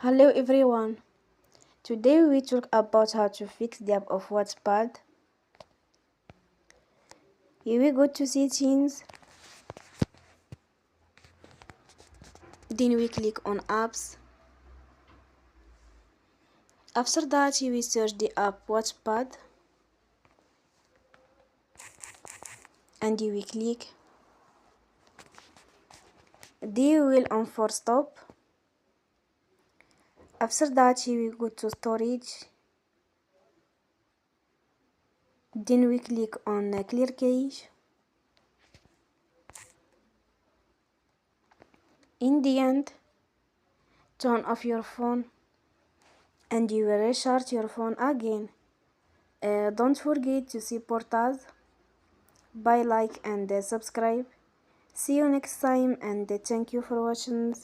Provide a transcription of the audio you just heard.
Hello everyone. Today we talk about how to fix the app of Wattpad. Here we go to settings. Then we click on apps. After that we search the app Wattpad and we click. Then we will on for stop. After that we go to storage. Then we click on clear cache. In the end, turn off your phone and you will restart your phone again. Don't forget to support us by like and subscribe. See you next time and thank you for watching.